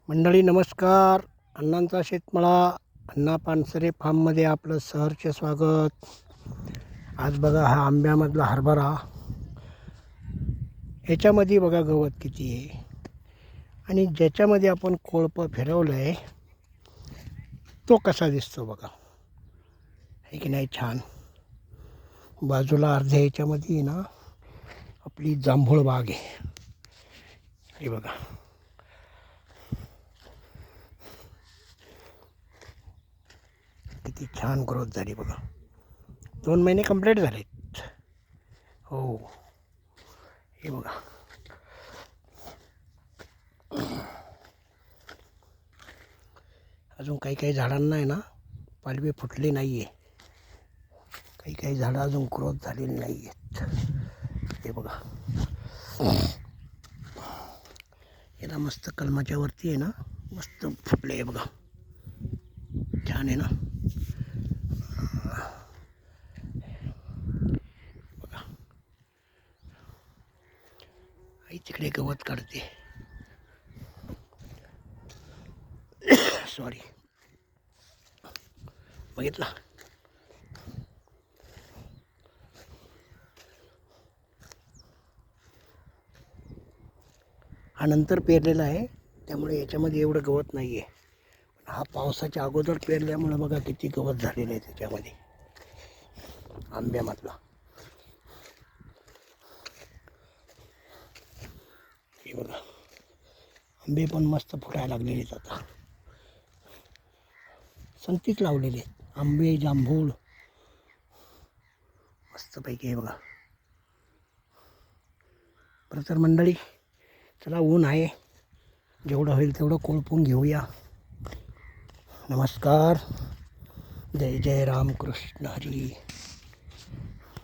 मंडळी नमस्कार. अण्णांचा शेतमळा अण्णा पानसरे फार्ममध्ये आपलं सहर्ष स्वागत. आज बघा हा आंब्यामधला हरभरा, ह्याच्यामध्ये बघा गवत किती आहे आणि ज्याच्यामध्ये आपण कोळपं फिरवलं आहे तो कसा दिसतो बघा, हे की नाही छान. बाजूला अर्ध्या ह्याच्यामध्ये ना आपली जांभूळ बाग आहे, हे बघा. किती छान ग्रोथ झाली बघा. 2 महिने कंप्लीट झालेत. हो, हे बघा. अजून काही काही झाडांना आहे ना पालवी फुटली नाही आहे. काही काही झाडं अजून ग्रोथ झालेली नाही आहेत, हे बघा. याला मस्त कलमाच्या वरती आहे ना मस्त फुटले आहे बघा, छान आहे ना. बघा आई तिकडे गवत काढते, सॉरी, बघितला. हा नंतर पेरलेला आहे त्यामुळे याच्यामध्ये एवढं गवत नाही आहे. हा पावसाच्या अगोदर पेरल्यामुळे बघा किती गवत झालेलं आहे त्याच्यामध्ये आंब्यामधला. हे बघा आंबे पण मस्त फुटायला लागलेले आहेत आता. संगतीच लावलेले आहेत आंबे जांभूळ मस्तपैकी, हे बघा. बरं तर मंडळी चला, ऊन आहे, जेवढं होईल तेवढं कोळपून घेऊया. नमस्कार. जय जय रामकृष्ण हरी.